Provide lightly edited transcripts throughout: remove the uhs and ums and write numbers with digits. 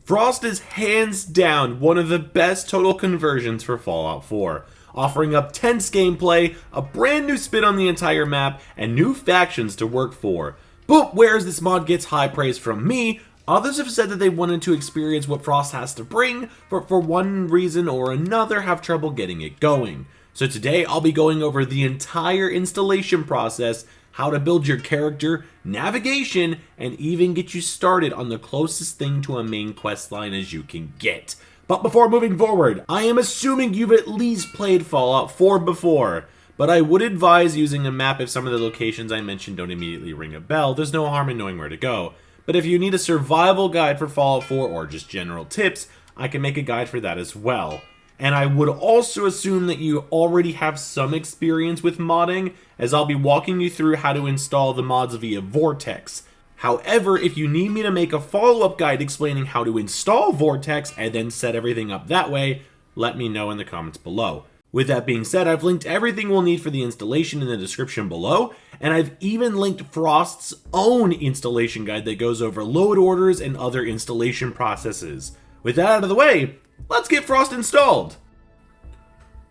Frost is hands down one of the best total conversions for Fallout 4, offering up tense gameplay, a brand new spin on the entire map, and new factions to work for. But whereas this mod gets high praise from me, others have said that they wanted to experience what Frost has to bring, but for one reason or another have trouble getting it going. So today I'll be going over the entire installation process, how to build your character, navigation, and even get you started on the closest thing to a main quest line as you can get. But before moving forward, I am assuming you've at least played Fallout 4 before, but I would advise using a map if some of the locations I mentioned don't immediately ring a bell. There's no harm in knowing where to go. But if you need a survival guide for Fallout 4 or just general tips, I can make a guide for that as well. And I would also assume that you already have some experience with modding, as I'll be walking you through how to install the mods via Vortex. However, if you need me to make a follow-up guide explaining how to install Vortex and then set everything up that way, let me know in the comments below. With that being said, I've linked everything we'll need for the installation in the description below, and I've even linked Frost's own installation guide that goes over load orders and other installation processes. With that out of the way, let's get Frost installed!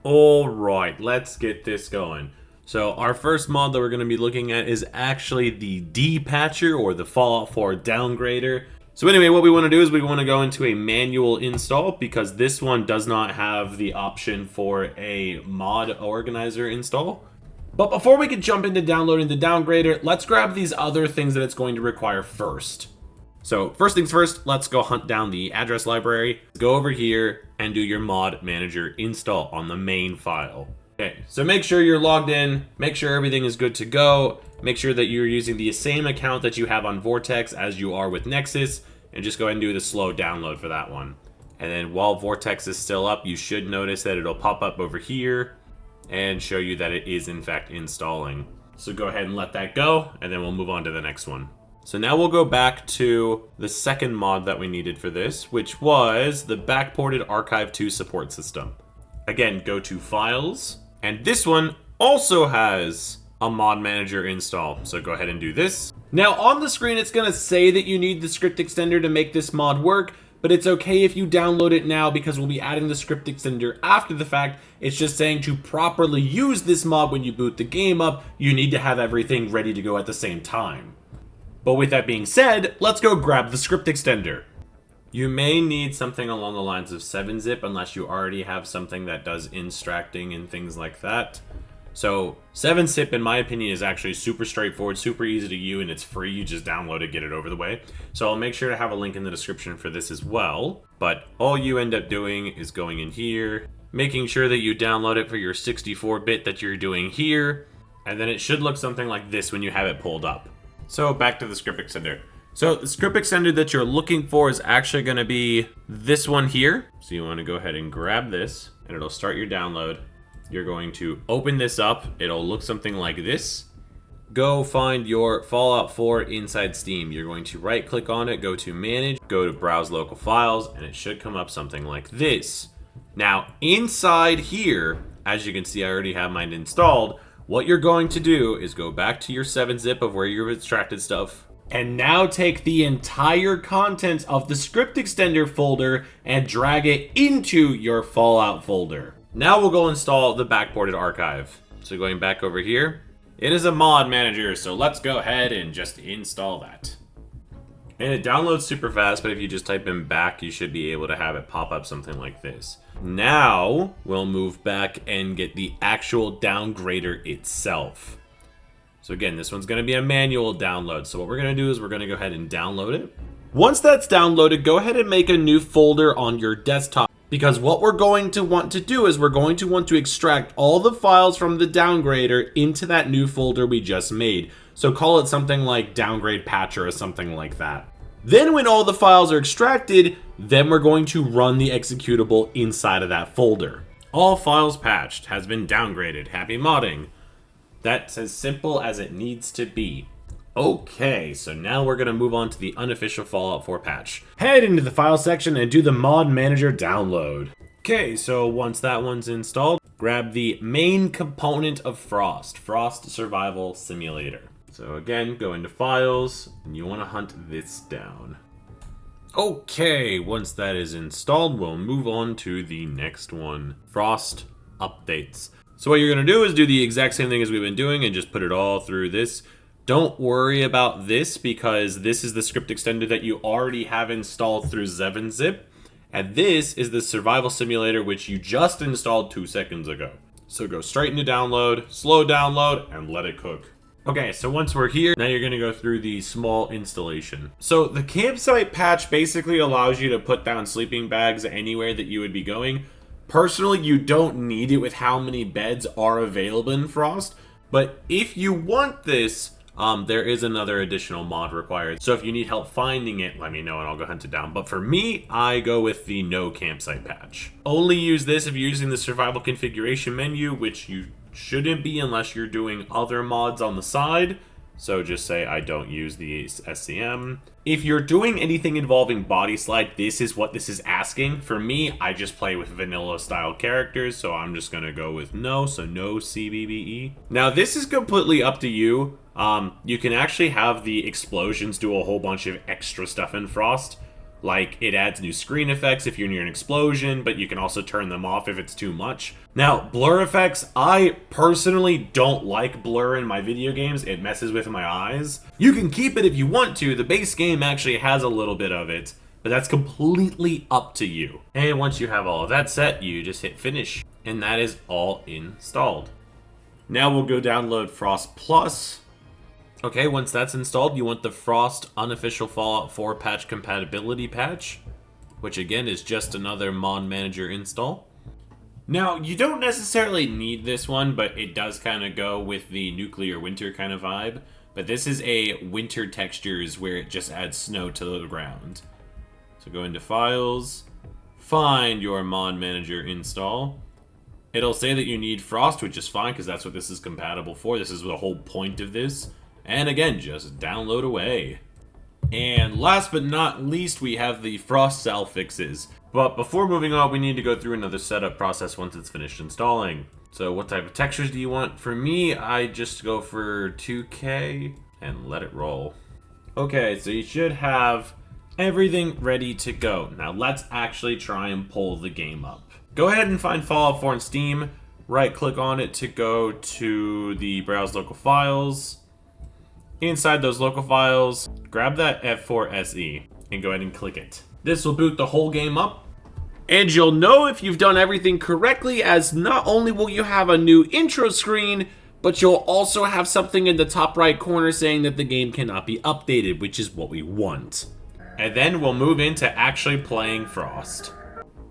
Alright, let's get this going. So our first mod that we're going to be looking at is actually the D-Patcher, or the Fallout 4 Downgrader. So anyway, what we want to do is we want to go into a manual install, because this one does not have the option for a mod organizer install. But before we can jump into downloading the Downgrader, let's grab these other things that it's going to require first. So first things first, let's go hunt down the address library, go over here and do your mod manager install on the main file. Okay, so make sure you're logged in, make sure everything is good to go, make sure that you're using the same account that you have on Vortex as you are with Nexus, and just go ahead and do the slow download for that one. And then while Vortex is still up, you should notice that it'll pop up over here and show you that it is in fact installing. So go ahead and let that go, and then we'll move on to the next one. So now we'll go back to the second mod that we needed for this, which was the backported Archive 2 support system. Again, go to Files, and this one also has a mod manager install. So go ahead and do this. Now on the screen, it's gonna say that you need the script extender to make this mod work, but it's okay if you download it now because we'll be adding the script extender after the fact. It's just saying to properly use this mod when you boot the game up, you need to have everything ready to go at the same time. But with that being said, let's go grab the script extender. You may need something along the lines of 7-zip unless you already have something that does instructing and things like that. So 7-zip in my opinion is actually super straightforward, super easy to use, and it's free. You just download it, get it over the way. So I'll make sure to have a link in the description for this as well. But all you end up doing is going in here, making sure that you download it for your 64-bit that you're doing here, and then it should look something like this when you have it pulled up. So back to the script extender. So the script extender that you're looking for is actually going to be this one here. So you want to go ahead and grab this, and it'll start your download. You're going to open this up. It'll look something like this. Go find your Fallout 4 inside Steam. You're going to right click on it, go to Manage, go to Browse Local Files, and it should come up something like this. Now inside here, as you can see, I already have mine installed. What you're going to do is go back to your 7-zip of where you've extracted stuff, and now take the entire contents of the script extender folder and drag it into your Fallout folder. Now we'll go install the backported archive. So going back over here, it is a mod manager, so let's go ahead and just install that. And it downloads super fast, but if you just type in back, you should be able to have it pop up something like this. Now we'll move back and get the actual downgrader itself. So again, this one's going to be a manual download. So what we're going to do is we're going to go ahead and download it. Once that's downloaded, go ahead and make a new folder on your desktop, because what we're going to want to do is we're going to want to extract all the files from the downgrader into that new folder we just made. So call it something like downgrade patcher or something like that. Then when all the files are extracted, then we're going to run the executable inside of that folder. All files patched, has been downgraded, happy modding. That's as simple as it needs to be. Okay, so now we're gonna move on to the unofficial Fallout 4 patch. Head into the file section and do the mod manager download. Okay, so once that one's installed, grab the main component of Frost Survival Simulator. So again, go into files, and you wanna hunt this down. Okay, once that is installed, we'll move on to the next one. Frost updates. So what you're going to do is do the exact same thing as we've been doing and just put it all through this. Don't worry about this because this is the script extender that you already have installed through 7-zip. And this is the survival simulator which you just installed 2 seconds ago. So go straight into download, slow download, and let it cook. Okay, so once we're here, now you're going to go through the small installation. So the campsite patch basically allows you to put down sleeping bags anywhere that you would be going. Personally, you don't need it with how many beds are available in Frost, but if you want this, there is another additional mod required. So if you need help finding it, let me know and I'll go hunt it down. But for me, I go with the no campsite patch. Only use this if you're using the survival configuration menu, which you shouldn't be unless you're doing other mods on the side. So just say I don't use the SCM. If you're doing anything involving body slide, this is what this is asking. For me, I just play with vanilla style characters, so I'm just gonna go with no, so no CBBE. Now this is completely up to you. You can actually have the explosions do a whole bunch of extra stuff in Frost. Like, it adds new screen effects if you're near an explosion, but you can also turn them off if it's too much. Now, blur effects, I personally don't like blur in my video games. It messes with my eyes. You can keep it if you want to. The base game actually has a little bit of it, but that's completely up to you. And once you have all of that set, you just hit finish, and that is all installed. Now we'll go download Frost Plus. Okay, once that's installed, you want the Frost unofficial Fallout 4 patch compatibility patch, which again is just another mod manager install. Now, you don't necessarily need this one, but it does kind of go with the nuclear winter kind of vibe. But this is a winter textures where it just adds snow to the ground. So go into Files, find your mod manager install. It'll say that you need Frost, which is fine because that's what this is compatible for. This is the whole point of this. And again, just download away. And last but not least, we have the Frost cell fixes. But before moving on, we need to go through another setup process once it's finished installing. So what type of textures do you want? For me, I just go for 2K and let it roll. Okay, so you should have everything ready to go. Now let's actually try and pull the game up. Go ahead and find Fallout 4 in Steam. Right click on it to go to the browse local files. Inside those local files, grab that F4SE and go ahead and click it. This will boot the whole game up. And you'll know if you've done everything correctly, as not only will you have a new intro screen, but you'll also have something in the top right corner saying that the game cannot be updated, which is what we want. And then we'll move into actually playing Frost.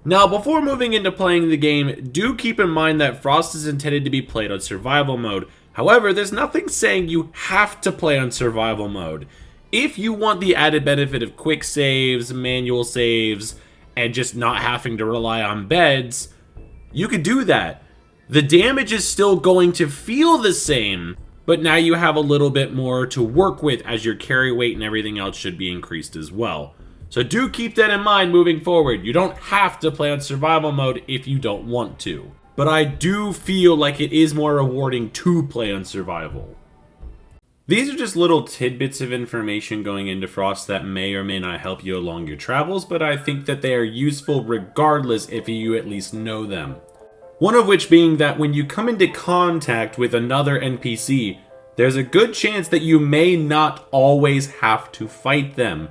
Now, before moving into playing the game, do keep in mind that Frost is intended to be played on survival mode. However, there's nothing saying you have to play on survival mode. If you want the added benefit of quick saves, manual saves, and just not having to rely on beds, you could do that. The damage is still going to feel the same, but now you have a little bit more to work with as your carry weight and everything else should be increased as well. So do keep that in mind moving forward. You don't have to play on survival mode if you don't want to. But I do feel like it is more rewarding to play on survival. These are just little tidbits of information going into Frost that may or may not help you along your travels, but I think that they are useful regardless if you at least know them. One of which being that when you come into contact with another NPC, there's a good chance that you may not always have to fight them.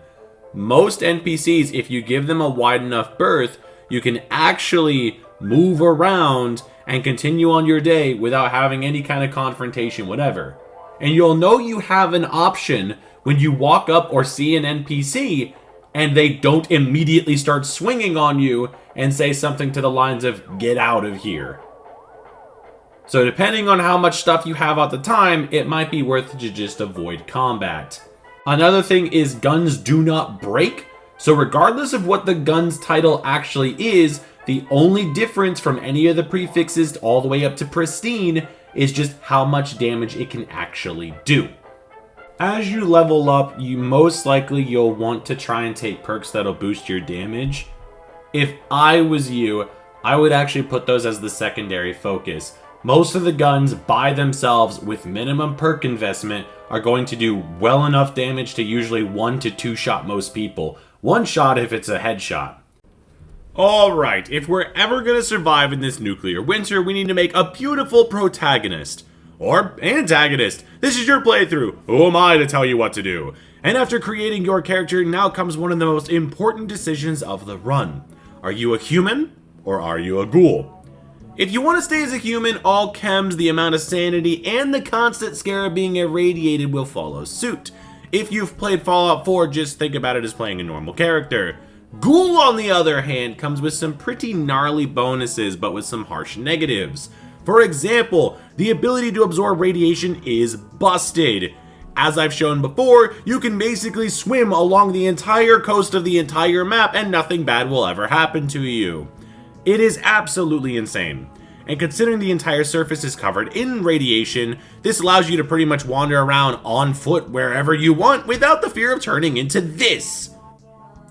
Most NPCs, if you give them a wide enough berth, you can actually move around and continue on your day without having any kind of confrontation, whatever. And you'll know you have an option when you walk up or see an NPC and they don't immediately start swinging on you and say something to the lines of, "Get out of here." So depending on how much stuff you have at the time, it might be worth to just avoid combat. Another thing is guns do not break. So regardless of what the gun's title actually is, the only difference from any of the prefixes all the way up to pristine is just how much damage it can actually do. As you level up, you'll want to try and take perks that'll boost your damage. If I was you, I would actually put those as the secondary focus. Most of the guns by themselves with minimum perk investment are going to do well enough damage to usually 1 to 2 shot most people. one shot if it's a headshot. Alright, if we're ever gonna survive in this nuclear winter, we need to make a beautiful protagonist. Or antagonist. This is your playthrough. Who am I to tell you what to do? And after creating your character, now comes one of the most important decisions of the run. Are you a human, or are you a ghoul? If you want to stay as a human, all chems, the amount of sanity, and the constant scare of being irradiated will follow suit. If you've played Fallout 4, just think about it as playing a normal character. Ghoul, on the other hand, comes with some pretty gnarly bonuses, but with some harsh negatives. For example, the ability to absorb radiation is busted. As I've shown before, you can basically swim along the entire coast of the entire map and nothing bad will ever happen to you. It is absolutely insane. And considering the entire surface is covered in radiation, this allows you to pretty much wander around on foot wherever you want without the fear of turning into this.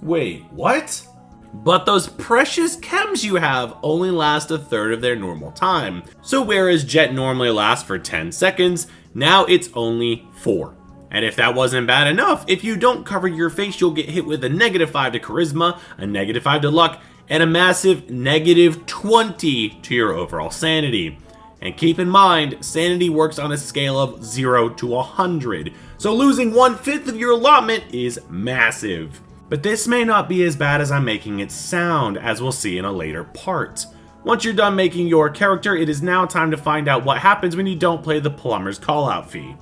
Wait, what? But those precious chems you have only last a third of their normal time. So whereas jet normally lasts for 10 seconds, now it's only 4. And if that wasn't bad enough, if you don't cover your face, you'll get hit with a -5 to charisma, a -5 to luck, and a massive -20 to your overall sanity. And keep in mind, sanity works on a scale of 0 to 100, so losing 1/5 of your allotment is massive. But this may not be as bad as I'm making it sound, as we'll see in a later part. Once you're done making your character, it is now time to find out what happens when you don't play the plumber's call-out fee.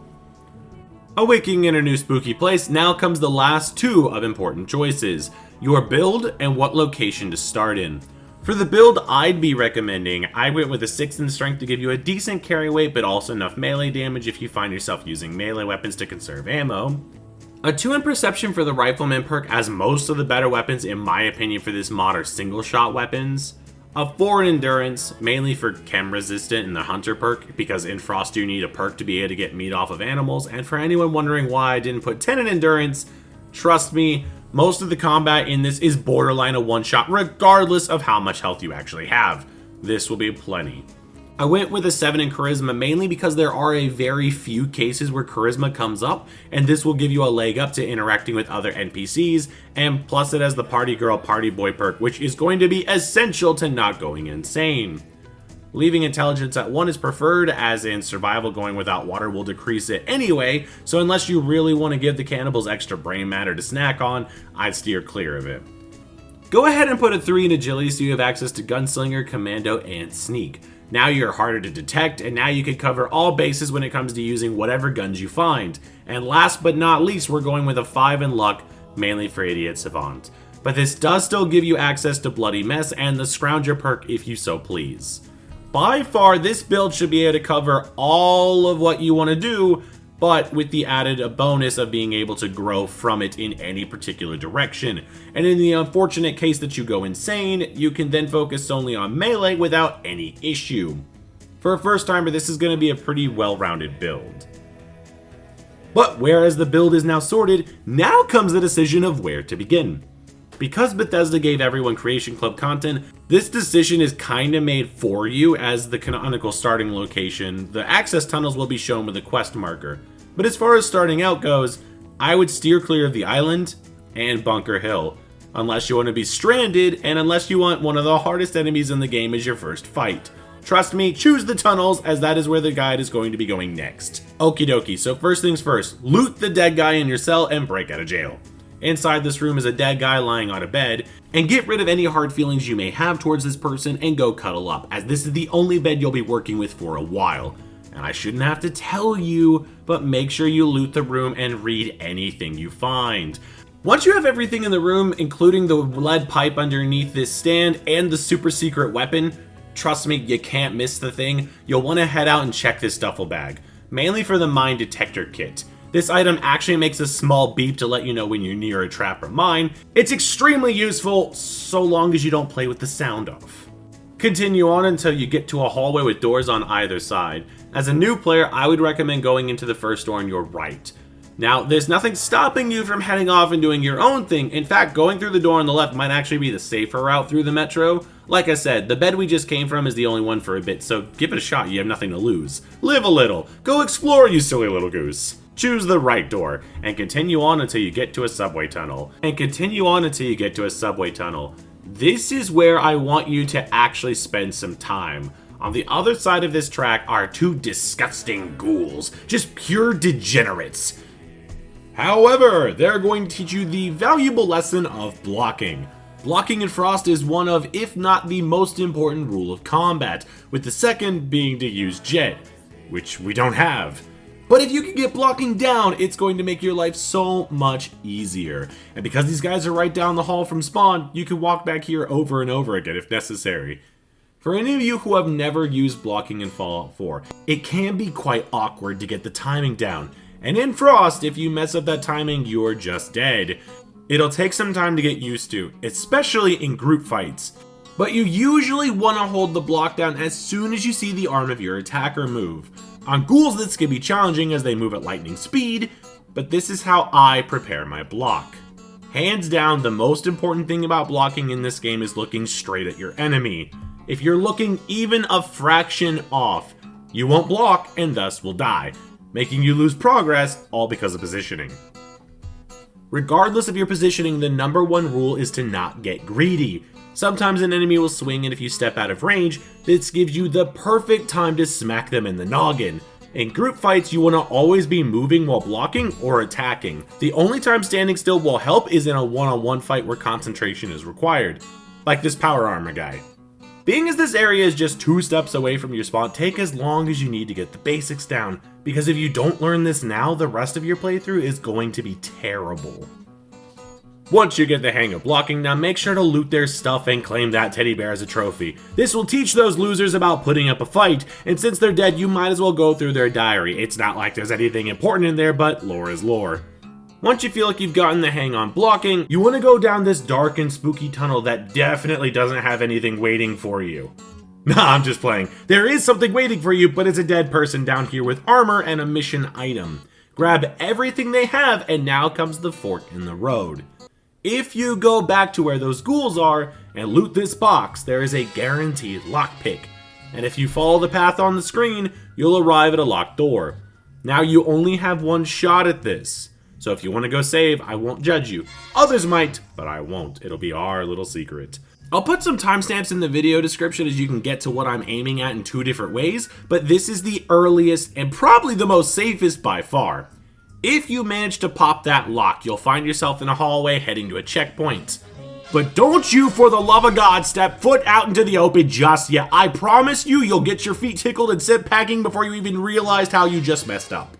Awakening in a new spooky place, now comes the last two of important choices: your build and what location to start in. For the build I'd be recommending, I went with a 6 in strength to give you a decent carry weight but also enough melee damage if you find yourself using melee weapons to conserve ammo. A 2 in perception for the rifleman perk, as most of the better weapons in my opinion for this mod are single shot weapons. A 4 in endurance, mainly for chem resistant and the hunter perk, because in Frost you need a perk to be able to get meat off of animals, and for anyone wondering why I didn't put 10 in endurance, trust me, most of the combat in this is borderline a one shot regardless of how much health you actually have. This will be plenty. I went with a 7 in charisma mainly because there are a very few cases where charisma comes up, and this will give you a leg up to interacting with other NPCs, and plus it has the party girl party boy perk, which is going to be essential to not going insane. Leaving intelligence at 1 is preferred, as in survival going without water will decrease it anyway, so unless you really want to give the cannibals extra brain matter to snack on, I'd steer clear of it. Go ahead and put a 3 in agility so you have access to gunslinger, commando, and sneak. Now you're harder to detect, and now you can cover all bases when it comes to using whatever guns you find. And last but not least, we're going with a 5 in luck, mainly for idiot savant. But this does still give you access to bloody mess and the scrounger perk if you so please. By far, this build should be able to cover all of what you want to do, but with the added bonus of being able to grow from it in any particular direction. And in the unfortunate case that you go insane, you can then focus only on melee without any issue. For a first timer, this is going to be a pretty well-rounded build. But whereas the build is now sorted, now comes the decision of where to begin. Because Bethesda gave everyone Creation Club content, this decision is kinda made for you as the canonical starting location. The access tunnels will be shown with a quest marker. But as far as starting out goes, I would steer clear of the island and Bunker Hill, unless you want to be stranded and unless you want one of the hardest enemies in the game as your first fight. Trust me, choose the tunnels, as that is where the guide is going to be going next. Okie dokie, so first things first, loot the dead guy in your cell and break out of jail. Inside this room is a dead guy lying on a bed, and get rid of any hard feelings you may have towards this person and go cuddle up, as this is the only bed you'll be working with for a while. And I shouldn't have to tell you, but make sure you loot the room and read anything you find. Once you have everything in the room, including the lead pipe underneath this stand and the super secret weapon, trust me, you can't miss the thing, you'll want to head out and check this duffel bag, mainly for the mine detector kit. This item actually makes a small beep to let you know when you're near a trap or mine. It's extremely useful, so long as you don't play with the sound off. Continue on until you get to a hallway with doors on either side. As a new player, I would recommend going into the first door on your right. Now, there's nothing stopping you from heading off and doing your own thing. In fact, going through the door on the left might actually be the safer route through the metro. Like I said, the bed we just came from is the only one for a bit, so give it a shot, you have nothing to lose. Live a little. Go explore, you silly little goose. choose the right door, and continue on until you get to a subway tunnel. This is where I want you to actually spend some time. On the other side of this track are two disgusting ghouls, just pure degenerates. However, they're going to teach you the valuable lesson of blocking. Blocking in Frost is one of, if not the most important rule of combat, with the second being to use Jet, which we don't have. But if you can get blocking down, it's going to make your life so much easier. And because these guys are right down the hall from spawn, you can walk back here over and over again if necessary. For any of you who have never used blocking in Fallout 4, it can be quite awkward to get the timing down. And in Frost, if you mess up that timing, you're just dead. It'll take some time to get used to, especially in group fights. But you usually want to hold the block down as soon as you see the arm of your attacker move. On ghouls, this can be challenging as they move at lightning speed, but this is how I prepare my block. Hands down, the most important thing about blocking in this game is looking straight at your enemy. If you're looking even a fraction off, you won't block and thus will die, making you lose progress, all because of positioning. Regardless of your positioning, the number one rule is to not get greedy. Sometimes an enemy will swing, and if you step out of range, this gives you the perfect time to smack them in the noggin. In group fights, you want to always be moving while blocking or attacking. The only time standing still will help is in a one-on-one fight where concentration is required, like this power armor guy. Being as this area is just 2 steps away from your spawn, take as long as you need to get the basics down, because if you don't learn this now, the rest of your playthrough is going to be terrible. Once you get the hang of blocking, now make sure to loot their stuff and claim that teddy bear as a trophy. This will teach those losers about putting up a fight, and since they're dead, you might as well go through their diary. It's not like there's anything important in there, but lore is lore. Once you feel like you've gotten the hang on blocking, you want to go down this dark and spooky tunnel that definitely doesn't have anything waiting for you. Nah, I'm just playing. There is something waiting for you, but it's a dead person down here with armor and a mission item. Grab everything they have, and now comes the fork in the road. If you go back to where those ghouls are and loot this box, there is a guaranteed lockpick. And if you follow the path on the screen, you'll arrive at a locked door. Now you only have one shot at this. So if you want to go save, I won't judge you. Others might, but I won't. It'll be our little secret. I'll put some timestamps in the video description as you can get to what I'm aiming at in 2 different ways, but this is the earliest and probably the most safest by far. If you manage to pop that lock, you'll find yourself in a hallway heading to a checkpoint. But don't you, for the love of God, step foot out into the open just yet. I promise you'll get your feet tickled and sent packing before you even realized how you just messed up.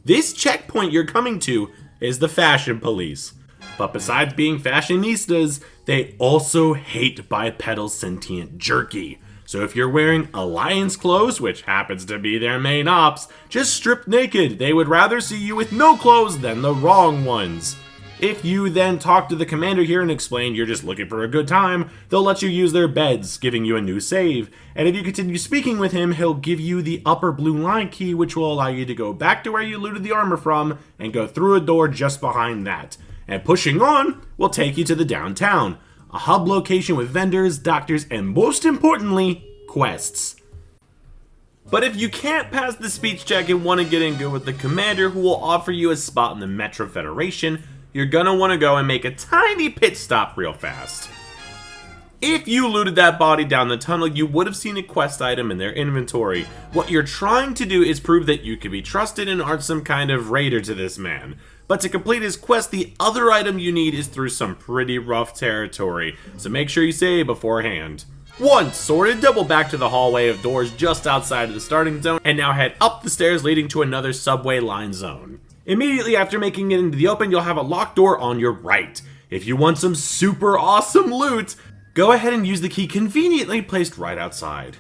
This checkpoint you're coming to is the fashion police. But besides being fashionistas, they also hate bipedal sentient jerky. So if you're wearing Alliance clothes, which happens to be their main ops, just strip naked. They would rather see you with no clothes than the wrong ones. If you then talk to the commander here and explain you're just looking for a good time, they'll let you use their beds, giving you a new save. And if you continue speaking with him, he'll give you the upper blue line key, which will allow you to go back to where you looted the armor from and go through a door just behind that. And pushing on will take you to the downtown, a hub location with vendors, doctors, and most importantly, quests. But if you can't pass the speech check and want to get in good with the commander who will offer you a spot in the Metro Federation, you're gonna want to go and make a tiny pit stop real fast. If you looted that body down the tunnel, you would have seen a quest item in their inventory. What you're trying to do is prove that you can be trusted and aren't some kind of raider to this man. But to complete his quest, the other item you need is through some pretty rough territory, so make sure you save beforehand. Once sorted, double back to the hallway of doors just outside of the starting zone, and now head up the stairs leading to another subway line zone. Immediately after making it into the open, you'll have a locked door on your right. If you want some super awesome loot, go ahead and use the key conveniently placed right outside.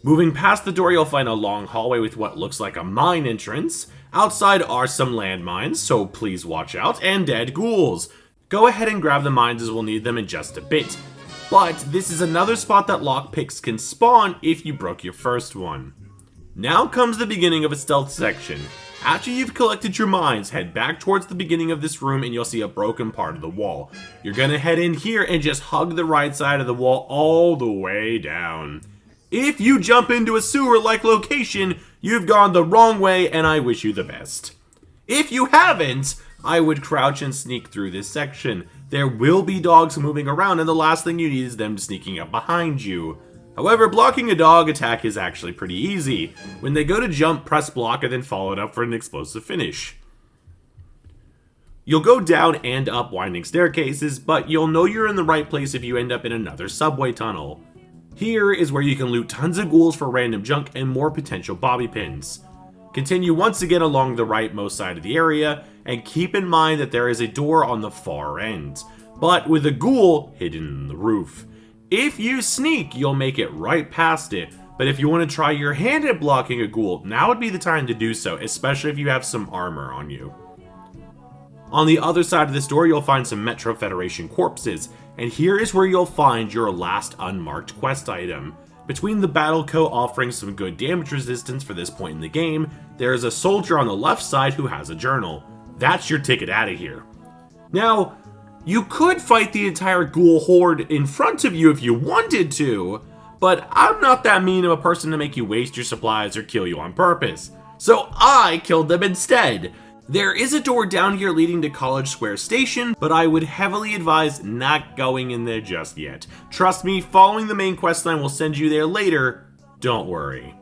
Moving past the door, you'll find a long hallway with what looks like a mine entrance. Outside are some landmines, so please watch out, and dead ghouls. Go ahead and grab the mines as we'll need them in just a bit. But this is another spot that lockpicks can spawn if you broke your first one. Now comes the beginning of a stealth section. After you've collected your mines, head back towards the beginning of this room and you'll see a broken part of the wall. You're gonna head in here and just hug the right side of the wall all the way down. If you jump into a sewer-like location, you've gone the wrong way and I wish you the best. If you haven't, I would crouch and sneak through this section. There will be dogs moving around, and the last thing you need is them sneaking up behind you. However, blocking a dog attack is actually pretty easy. When they go to jump, press block and then follow it up for an explosive finish. You'll go down and up winding staircases, but you'll know you're in the right place if you end up in another subway tunnel. Here is where you can loot tons of ghouls for random junk and more potential bobby pins. Continue once again along the rightmost side of the area, and keep in mind that there is a door on the far end, but with a ghoul hidden in the roof. If you sneak, you'll make it right past it, but if you want to try your hand at blocking a ghoul, now would be the time to do so, especially if you have some armor on you. On the other side of this door, you'll find some Metro Federation corpses, and here is where you'll find your last unmarked quest item. Between the battle coat offering some good damage resistance for this point in the game, there is a soldier on the left side who has a journal. That's your ticket out of here. Now, you could fight the entire ghoul horde in front of you if you wanted to, but I'm not that mean of a person to make you waste your supplies or kill you on purpose. So I killed them instead. There is a door down here leading to College Square Station, but I would heavily advise not going in there just yet. Trust me, following the main questline will send you there later, don't worry.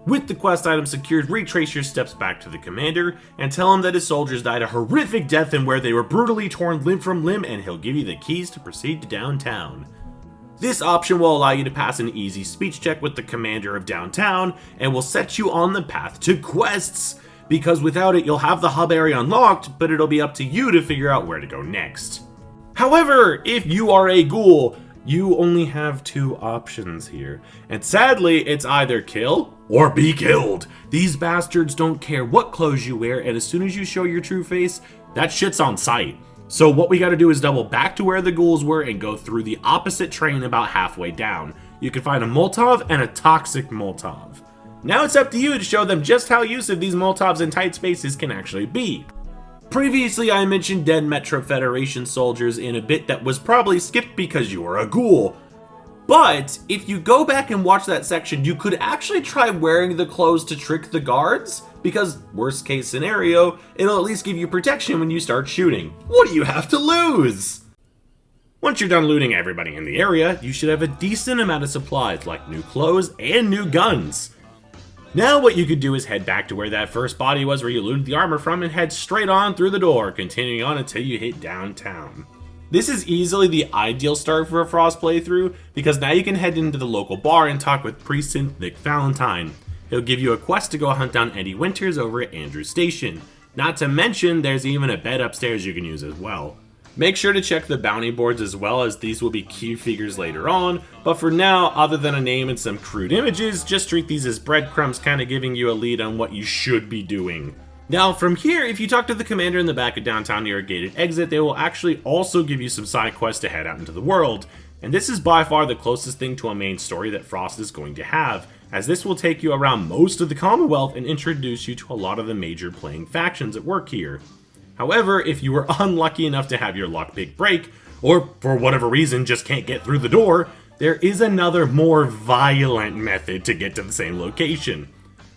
With the quest item secured, retrace your steps back to the commander and tell him that his soldiers died a horrific death and where they were brutally torn limb from limb, and he'll give you the keys to proceed to downtown. This option will allow you to pass an easy speech check with the commander of downtown and will set you on the path to quests, because without it you'll have the hub area unlocked, but it'll be up to you to figure out where to go next. However, if you are a ghoul, you only have two options here, and sadly it's either kill or be killed. These bastards don't care what clothes you wear, and as soon as you show your true face, that shit's on sight. So what we gotta do is double back to where the ghouls were and go through the opposite train about halfway down. You can find a Molotov and a toxic Molotov. Now it's up to you to show them just how useful these Molotovs in tight spaces can actually be. Previously I mentioned dead Metro Federation soldiers in a bit that was probably skipped because you were a ghoul. But if you go back and watch that section, you could actually try wearing the clothes to trick the guards, because worst case scenario, it'll at least give you protection when you start shooting. What do you have to lose? Once you're done looting everybody in the area, you should have a decent amount of supplies like new clothes and new guns. Now what you could do is head back to where that first body was where you looted the armor from and head straight on through the door, continuing on until you hit downtown. This is easily the ideal start for a Frost playthrough, because now you can head into the local bar and talk with Precinct Nick Valentine. He'll give you a quest to go hunt down Eddie Winters over at Andrews Station. Not to mention, there's even a bed upstairs you can use as well. Make sure to check the bounty boards as well, as these will be key figures later on, but for now, other than a name and some crude images, just treat these as breadcrumbs, kind of giving you a lead on what you should be doing. Now from here, if you talk to the commander in the back of downtown near a gated exit, they will actually also give you some side quests to head out into the world, and this is by far the closest thing to a main story that Frost is going to have, as this will take you around most of the Commonwealth and introduce you to a lot of the major playing factions at work here. However, if you were unlucky enough to have your lockpick break, or for whatever reason just can't get through the door, there is another more violent method to get to the same location.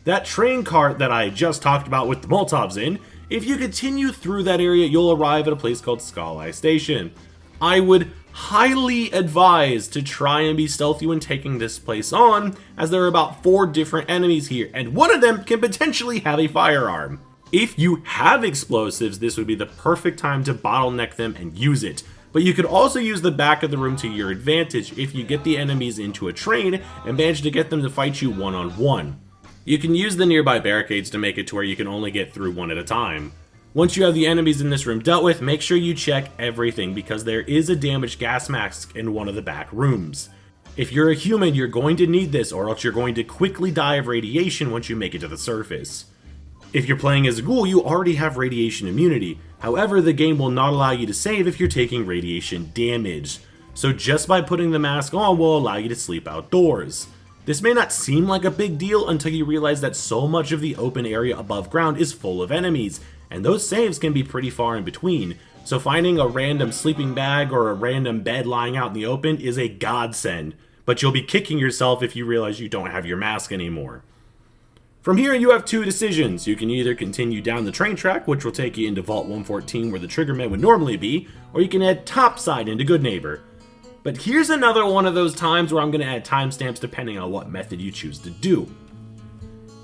That train cart that I just talked about with the Molotovs in, if you continue through that area, you'll arrive at a place called Skull Eye Station. I would highly advise to try and be stealthy when taking this place on, as there are about 4 different enemies here, and one of them can potentially have a firearm. If you have explosives, this would be the perfect time to bottleneck them and use it. But you could also use the back of the room to your advantage if you get the enemies into a train and manage to get them to fight you one-on-one. You can use the nearby barricades to make it to where you can only get through one at a time. Once you have the enemies in this room dealt with, make sure you check everything, because there is a damaged gas mask in one of the back rooms. If you're a human, you're going to need this, or else you're going to quickly die of radiation once you make it to the surface. If you're playing as a ghoul, you already have radiation immunity. However, the game will not allow you to save if you're taking radiation damage. So just by putting the mask on will allow you to sleep outdoors. This may not seem like a big deal until you realize that so much of the open area above ground is full of enemies, and those saves can be pretty far in between. So finding a random sleeping bag or a random bed lying out in the open is a godsend, but you'll be kicking yourself if you realize you don't have your mask anymore. From here, you have two decisions. You can either continue down the train track, which will take you into Vault 114 where the Triggerman would normally be, or you can head topside into Goodneighbor. But here's another one of those times where I'm going to add timestamps depending on what method you choose to do.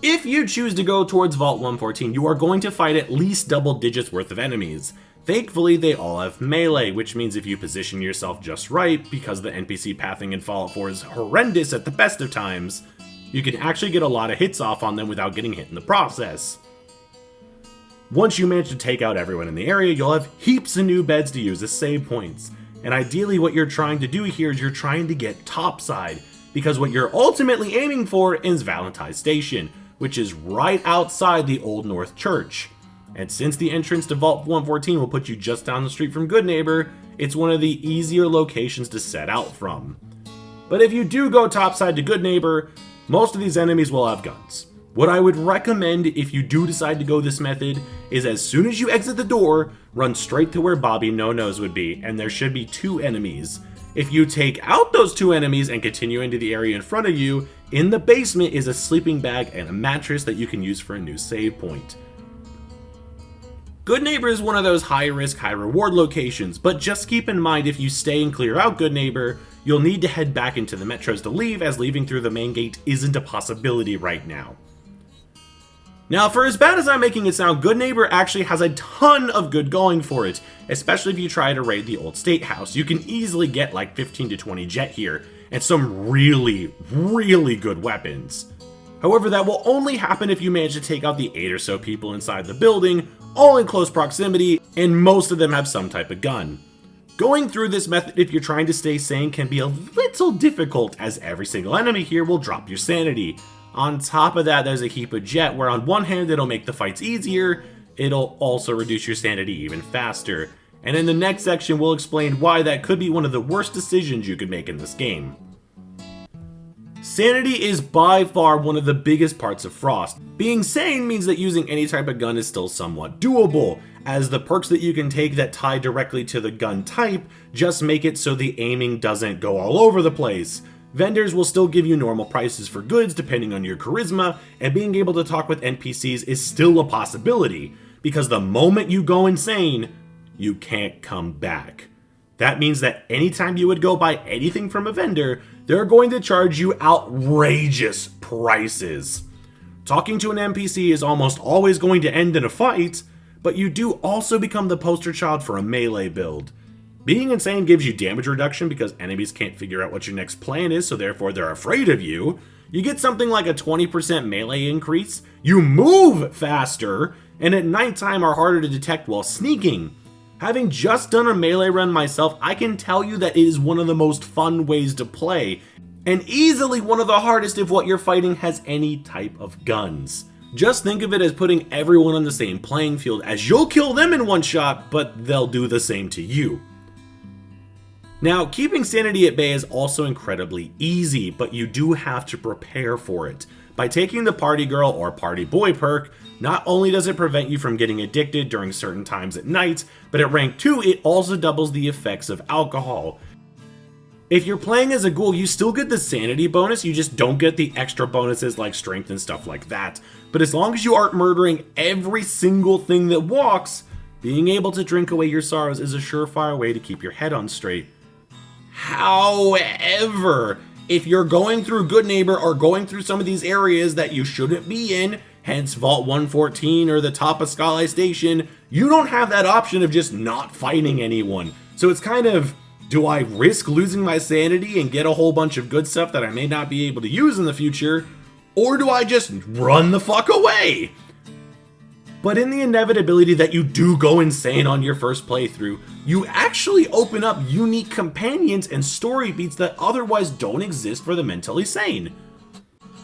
If you choose to go towards Vault 114, you are going to fight at least double digits worth of enemies. Thankfully, they all have melee, which means if you position yourself just right, because the NPC pathing in Fallout 4 is horrendous at the best of times, you can actually get a lot of hits off on them without getting hit in the process. Once you manage to take out everyone in the area, you'll have heaps of new beds to use as save points. And ideally what you're trying to do here is you're trying to get topside, because what you're ultimately aiming for is Valentine Station, which is right outside the Old North Church. And since the entrance to Vault 114 will put you just down the street from Goodneighbor, it's one of the easier locations to set out from. But if you do go topside to Goodneighbor, most of these enemies will have guns. What I would recommend if you do decide to go this method is as soon as you exit the door, run straight to where Bobby No-Nos would be, and there should be two enemies. If you take out those two enemies and continue into the area in front of you, in the basement is a sleeping bag and a mattress that you can use for a new save point. Goodneighbor is one of those high risk, high reward locations, but just keep in mind if you stay and clear out Goodneighbor, you'll need to head back into the metros to leave, as leaving through the main gate isn't a possibility right now. Now, for as bad as I'm making it sound, Goodneighbor actually has a ton of good going for it, especially if you try to raid the old state house. You can easily get like 15 to 20 jet here, and some really, really good weapons. However, that will only happen if you manage to take out the 8 or so people inside the building, all in close proximity, and most of them have some type of gun. Going through this method if you're trying to stay sane can be a little difficult, as every single enemy here will drop your sanity. On top of that, there's a heap of jet, where on one hand it'll make the fights easier, it'll also reduce your sanity even faster. And in the next section we'll explain why that could be one of the worst decisions you could make in this game. Sanity is by far one of the biggest parts of Frost. Being sane means that using any type of gun is still somewhat doable, as the perks that you can take that tie directly to the gun type just make it so the aiming doesn't go all over the place. Vendors will still give you normal prices for goods depending on your charisma, and being able to talk with NPCs is still a possibility, because the moment you go insane, you can't come back. That means that anytime you would go buy anything from a vendor, they're going to charge you outrageous prices. Talking to an NPC is almost always going to end in a fight, but you do also become the poster child for a melee build. Being insane gives you damage reduction because enemies can't figure out what your next plan is, so therefore they're afraid of you. You get something like a 20% melee increase, you move faster, and at nighttime are harder to detect while sneaking. Having just done a melee run myself, I can tell you that it is one of the most fun ways to play, and easily one of the hardest if what you're fighting has any type of guns. Just think of it as putting everyone on the same playing field, as you'll kill them in one shot, but they'll do the same to you. Now, keeping sanity at bay is also incredibly easy, but you do have to prepare for it. By taking the party girl or party boy perk, not only does it prevent you from getting addicted during certain times at night, but at rank 2 it also doubles the effects of alcohol. If you're playing as a ghoul, you still get the sanity bonus, you just don't get the extra bonuses like strength and stuff like that. But as long as you aren't murdering every single thing that walks, being able to drink away your sorrows is a surefire way to keep your head on straight. However, if you're going through Goodneighbor or going through some of these areas that you shouldn't be in, hence Vault 114 or the top of Skylight Station, you don't have that option of just not fighting anyone. So it's kind of, do I risk losing my sanity and get a whole bunch of good stuff that I may not be able to use in the future, or do I just run the fuck away? But in the inevitability that you do go insane on your first playthrough, you actually open up unique companions and story beats that otherwise don't exist for the mentally sane.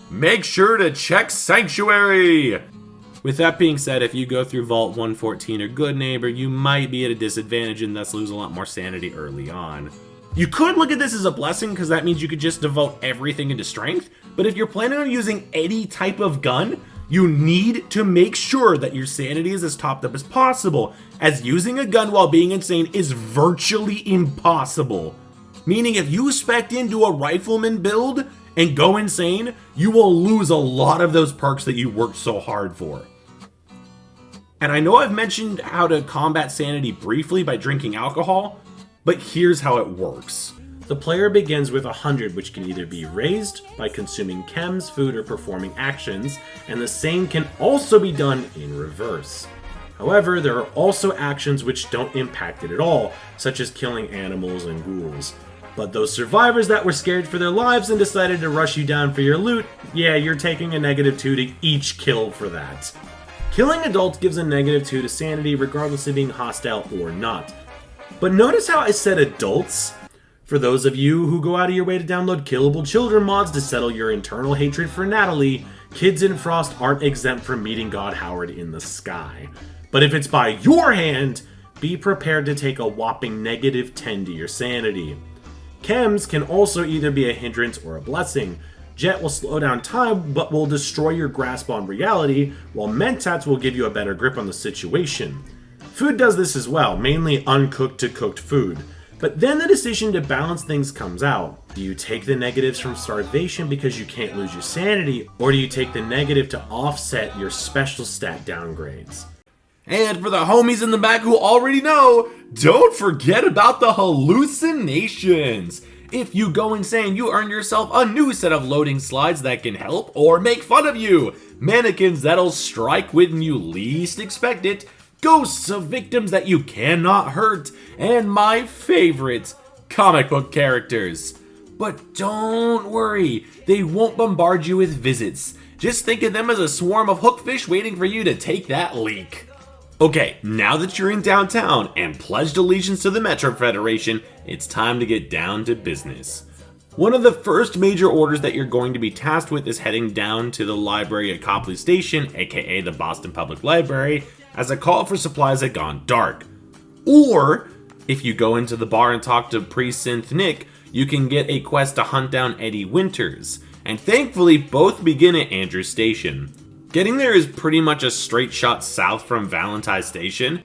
Make sure to check Sanctuary! With that being said, if you go through Vault 114 or Goodneighbor, you might be at a disadvantage and thus lose a lot more sanity early on. You could look at this as a blessing because that means you could just devote everything into strength, but if you're planning on using any type of gun, you need to make sure that your sanity is as topped up as possible, as using a gun while being insane is virtually impossible. Meaning if you spec'd into a rifleman build and go insane, you will lose a lot of those perks that you worked so hard for. And I know I've mentioned how to combat sanity briefly by drinking alcohol, but here's how it works. The player begins with 100, which can either be raised by consuming chems, food, or performing actions, and the same can also be done in reverse. However, there are also actions which don't impact it at all, such as killing animals and ghouls. But those survivors that were scared for their lives and decided to rush you down for your loot, yeah, you're taking a -2 to each kill for that. Killing adults gives a -2 to sanity regardless of being hostile or not. But notice how I said adults? For those of you who go out of your way to download killable children mods to settle your internal hatred for Natalie, kids in Frost aren't exempt from meeting God Howard in the sky. But if it's by your hand, be prepared to take a whopping -10 to your sanity. Chems can also either be a hindrance or a blessing. Jet will slow down time, but will destroy your grasp on reality, while Mentats will give you a better grip on the situation. Food does this as well, mainly uncooked to cooked food. But then the decision to balance things comes out. Do you take the negatives from starvation because you can't lose your sanity, or do you take the negative to offset your special stat downgrades? And for the homies in the back who already know, don't forget about the hallucinations! If you go insane, you earn yourself a new set of loading slides that can help or make fun of you, mannequins that'll strike when you least expect it, ghosts of victims that you cannot hurt, and my favorite, comic book characters. But don't worry, they won't bombard you with visits. Just think of them as a swarm of hookfish waiting for you to take that leak. Okay, now that you're in downtown and pledged allegiance to the Metro Federation, it's time to get down to business. One of the first major orders that you're going to be tasked with is heading down to the library at Copley Station, aka the Boston Public Library, as a call for supplies had gone dark. Or, if you go into the bar and talk to Pre-Synth Nick, you can get a quest to hunt down Eddie Winters, and thankfully both begin at Andrews Station. Getting there is pretty much a straight shot south from Valentine Station,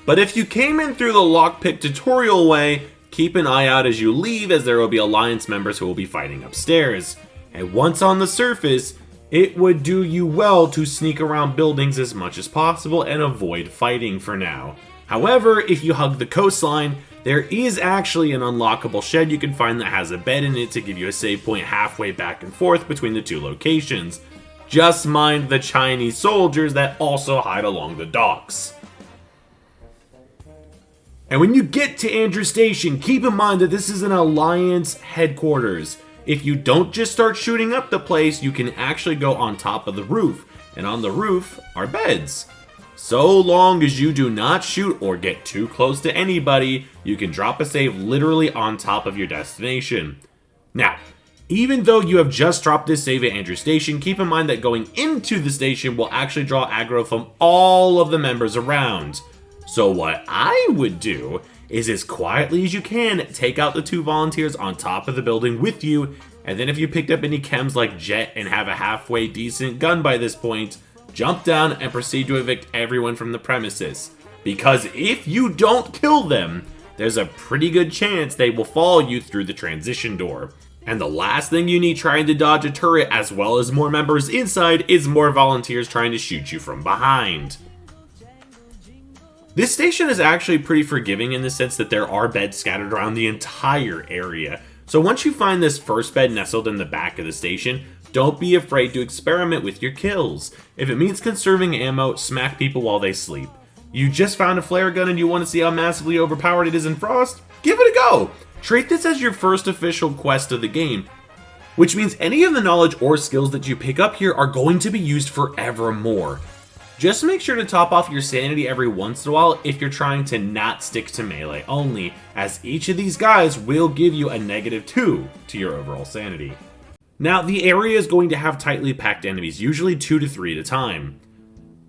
but if you came in through the lockpick tutorial way, keep an eye out as you leave, as there will be Alliance members who will be fighting upstairs. And once on the surface, it would do you well to sneak around buildings as much as possible and avoid fighting for now. However, if you hug the coastline, there is actually an unlockable shed you can find that has a bed in it to give you a save point halfway back and forth between the two locations. Just mind the Chinese soldiers that also hide along the docks. And when you get to Andrews Station, keep in mind that this is an Alliance headquarters. If you don't just start shooting up the place, you can actually go on top of the roof, and on the roof are beds. So long as you do not shoot or get too close to anybody, you can drop a save literally on top of your destination. Now, even though you have just dropped this save at Andrews Station, keep in mind that going into the station will actually draw aggro from all of the members around. So what I would do is, as quietly as you can, take out the two volunteers on top of the building with you, and then if you picked up any chems like Jet and have a halfway decent gun by this point, jump down and proceed to evict everyone from the premises. Because if you don't kill them, there's a pretty good chance they will follow you through the transition door. And the last thing you need trying to dodge a turret, as well as more members inside, is more volunteers trying to shoot you from behind. This station is actually pretty forgiving in the sense that there are beds scattered around the entire area. So once you find this first bed nestled in the back of the station, don't be afraid to experiment with your kills. If it means conserving ammo, smack people while they sleep. You just found a flare gun and you want to see how massively overpowered it is in Frost? Give it a go! Treat this as your first official quest of the game, which means any of the knowledge or skills that you pick up here are going to be used forevermore. Just make sure to top off your sanity every once in a while if you're trying to not stick to melee only, as each of these guys will give you a -2 to your overall sanity. Now, the area is going to have tightly packed enemies, usually 2 to 3 at a time.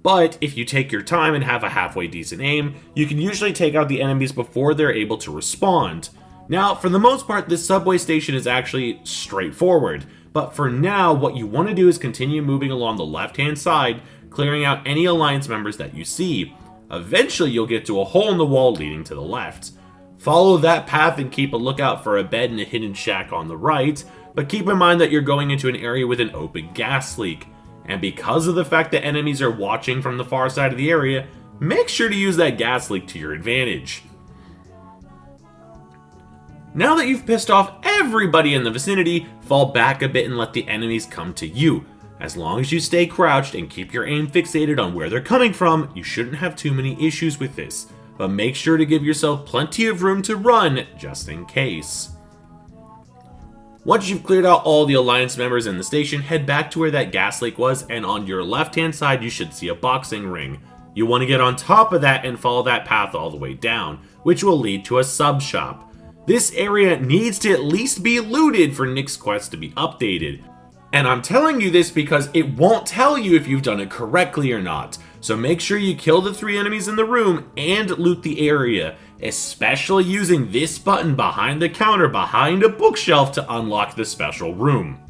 But if you take your time and have a halfway decent aim, you can usually take out the enemies before they're able to respond. Now, for the most part, this subway station is actually straightforward, but for now, what you want to do is continue moving along the left-hand side, clearing out any Alliance members that you see. Eventually, you'll get to a hole in the wall leading to the left. Follow that path and keep a lookout for a bed in a hidden shack on the right, But keep in mind that you're going into an area with an open gas leak. And because of the fact that enemies are watching from the far side of the area, make sure to use that gas leak to your advantage. Now that you've pissed off everybody in the vicinity, fall back a bit and let the enemies come to you. As long as you stay crouched and keep your aim fixated on where they're coming from, you shouldn't have too many issues with this. But make sure to give yourself plenty of room to run, just in case. Once you've cleared out all the Alliance members in the station, head back to where that gas leak was, and on your left-hand side you should see a boxing ring. You want to get on top of that and follow that path all the way down, which will lead to a sub shop. This area needs to at least be looted for Nick's quest to be updated. And I'm telling you this because it won't tell you if you've done it correctly or not. So make sure you kill the 3 enemies in the room and loot the area, especially using this button behind the counter behind a bookshelf to unlock the special room.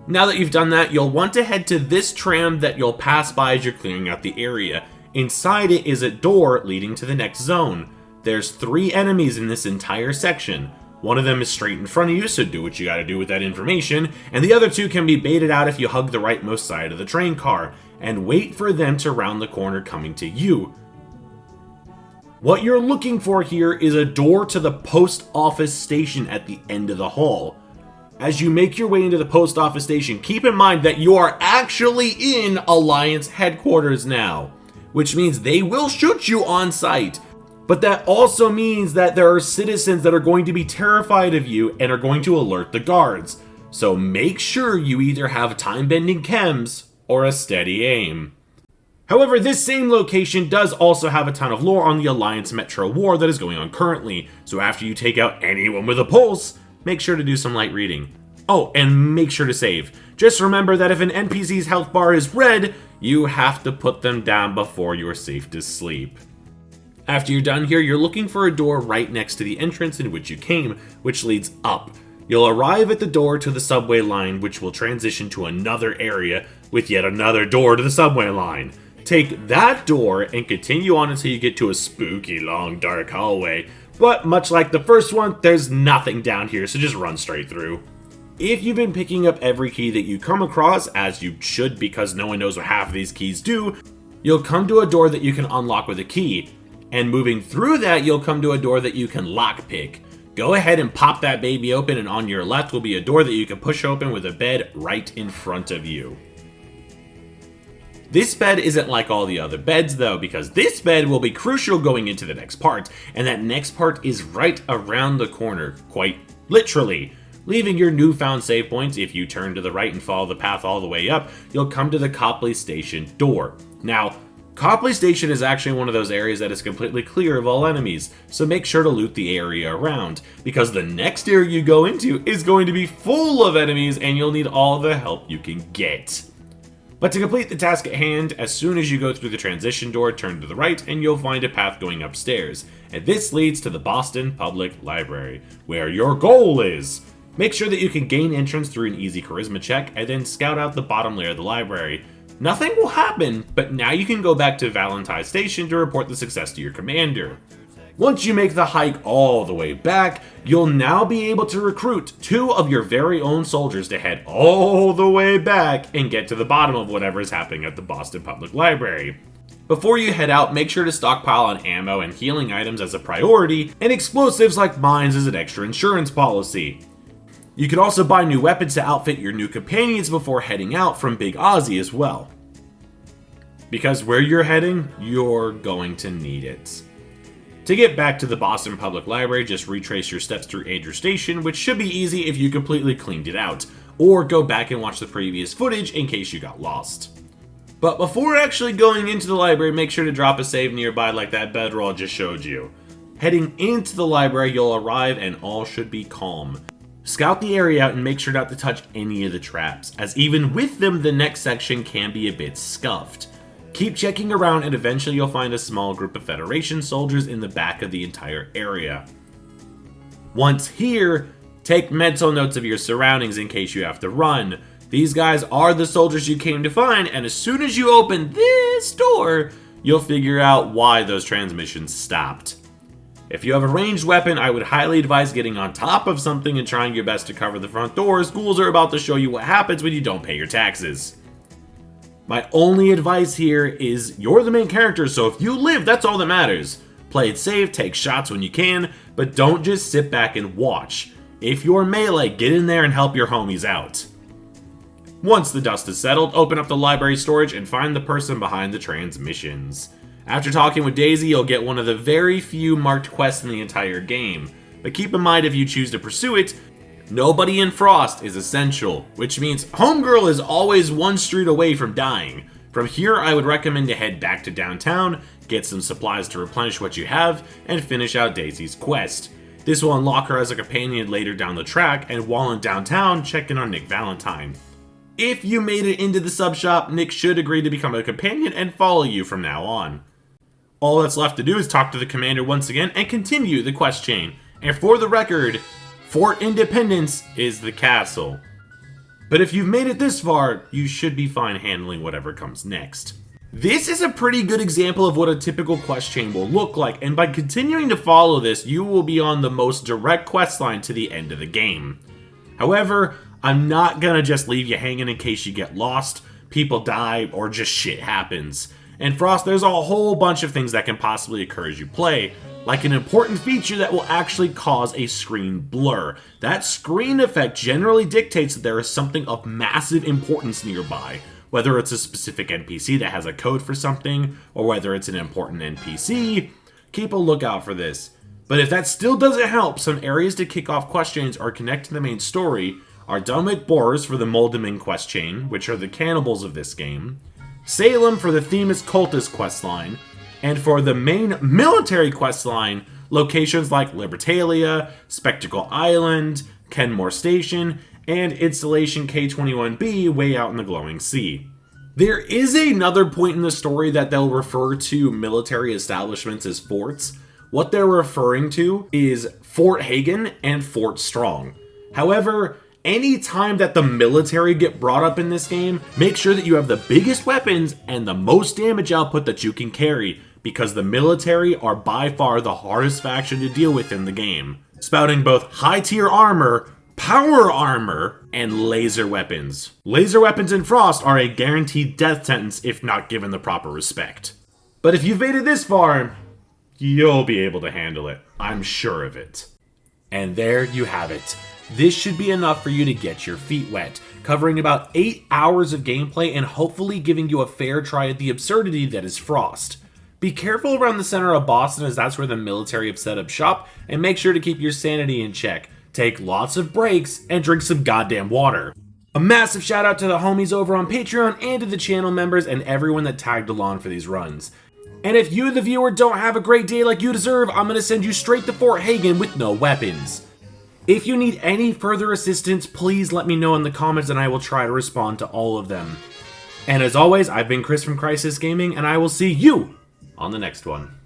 Now that you've done that, you'll want to head to this tram that you'll pass by as you're clearing out the area. Inside it is a door leading to the next zone. There's 3 enemies in this entire section. One of them is straight in front of you, so do what you gotta do with that information, and the other 2 can be baited out if you hug the rightmost side of the train car, and wait for them to round the corner coming to you. What you're looking for here is a door to the post office station at the end of the hall. As you make your way into the post office station, keep in mind that you are actually in Alliance headquarters now, which means they will shoot you on sight. But that also means that there are citizens that are going to be terrified of you and are going to alert the guards. So make sure you either have time-bending chems or a steady aim. However, this same location does also have a ton of lore on the Alliance Metro War that is going on currently, so after you take out anyone with a pulse, make sure to do some light reading. Oh, and make sure to save. Just remember that if an NPC's health bar is red, you have to put them down before you're safe to sleep. After you're done here, you're looking for a door right next to the entrance in which you came, which leads up. You'll arrive at the door to the subway line, which will transition to another area with yet another door to the subway line. Take that door and continue on until you get to a spooky long dark hallway, but much like the first one, there's nothing down here, so just run straight through. If you've been picking up every key that you come across, as you should because no one knows what half of these keys do, you'll come to a door that you can unlock with a key. And moving through that, you'll come to a door that you can lockpick. Go ahead and pop that baby open, and on your left will be a door that you can push open with a bed right in front of you. This bed isn't like all the other beds though, because this bed will be crucial going into the next part, and that next part is right around the corner, quite literally. Leaving your newfound save points, if you turn to the right and follow the path all the way up, you'll come to the Copley Station door. Now, Copley Station is actually one of those areas that is completely clear of all enemies, so make sure to loot the area around, because the next area you go into is going to be full of enemies and you'll need all the help you can get. But to complete the task at hand, as soon as you go through the transition door, turn to the right and you'll find a path going upstairs, and this leads to the Boston Public Library, where your goal is. Make sure that you can gain entrance through an easy charisma check and then scout out the bottom layer of the library. Nothing will happen, but now you can go back to Valentine Station to report the success to your commander. Once you make the hike all the way back, you'll now be able to recruit 2 of your very own soldiers to head all the way back and get to the bottom of whatever is happening at the Boston Public Library. Before you head out, make sure to stockpile on ammo and healing items as a priority, and explosives like mines as an extra insurance policy. You can also buy new weapons to outfit your new companions before heading out from Big Ozzy as well. Because where you're heading, you're going to need it. To get back to the Boston Public Library, just retrace your steps through Andrew Station, which should be easy if you completely cleaned it out, or go back and watch the previous footage in case you got lost. But before actually going into the library, make sure to drop a save nearby like that bedroll just showed you. Heading into the library, you'll arrive and all should be calm. Scout the area out and make sure not to touch any of the traps, as even with them, the next section can be a bit scuffed. Keep checking around and eventually you'll find a small group of Federation soldiers in the back of the entire area. Once here, take mental notes of your surroundings in case you have to run. These guys are the soldiers you came to find, and as soon as you open this door, you'll figure out why those transmissions stopped. If you have a ranged weapon, I would highly advise getting on top of something and trying your best to cover the front doors. Ghouls are about to show you what happens when you don't pay your taxes. My only advice here is you're the main character, so if you live, that's all that matters. Play it safe, take shots when you can, but don't just sit back and watch. If you're melee, get in there and help your homies out. Once the dust is settled, open up the library storage and find the person behind the transmissions. After talking with Daisy, you'll get one of the very few marked quests in the entire game. But keep in mind if you choose to pursue it, nobody in Frost is essential, which means Homegirl is always one street away from dying. From here, I would recommend to head back to downtown, get some supplies to replenish what you have, and finish out Daisy's quest. This will unlock her as a companion later down the track, and while in downtown, check in on Nick Valentine. If you made it into the sub shop, Nick should agree to become a companion and follow you from now on. All that's left to do is talk to the commander once again and continue the quest chain. And for the record, Fort Independence is the castle. But if you've made it this far, you should be fine handling whatever comes next. This is a pretty good example of what a typical quest chain will look like, and by continuing to follow this, you will be on the most direct quest line to the end of the game. However, I'm not gonna just leave you hanging in case you get lost, people die, or just shit happens. In Frost, there's a whole bunch of things that can possibly occur as you play, like an important feature that will actually cause a screen blur. That screen effect generally dictates that there is something of massive importance nearby, whether it's a specific NPC that has a code for something, or whether it's an important NPC. Keep a lookout for this. But if that still doesn't help, some areas to kick off quest chains or connect to the main story are Dominic Boars for the Moldeman quest chain, which are the cannibals of this game, Salem for the Themis Cultist questline, and for the main military questline, locations like Libertalia, Spectacle Island, Kenmore Station, and Installation K-21B way out in the glowing sea. There is another point in the story that they'll refer to military establishments as forts. What they're referring to is Fort Hagen and Fort Strong. However, any time that the military get brought up in this game, make sure that you have the biggest weapons and the most damage output that you can carry, because the military are by far the hardest faction to deal with in the game, spouting both high tier armor, power armor, and laser weapons. Laser weapons in Frost are a guaranteed death sentence if not given the proper respect. But if you've made it this far, you'll be able to handle it. I'm sure of it. And there you have it. This should be enough for you to get your feet wet, covering about 8 hours of gameplay and hopefully giving you a fair try at the absurdity that is Frost. Be careful around the center of Boston, as that's where the military have set up shop, and make sure to keep your sanity in check. Take lots of breaks and drink some goddamn water. A massive shout out to the homies over on Patreon and to the channel members and everyone that tagged along for these runs. And if you, the viewer, don't have a great day like you deserve, I'm gonna send you straight to Fort Hagen with no weapons. If you need any further assistance, please let me know in the comments and I will try to respond to all of them. And as always, I've been Chris from Crisis Gaming, and I will see you on the next one.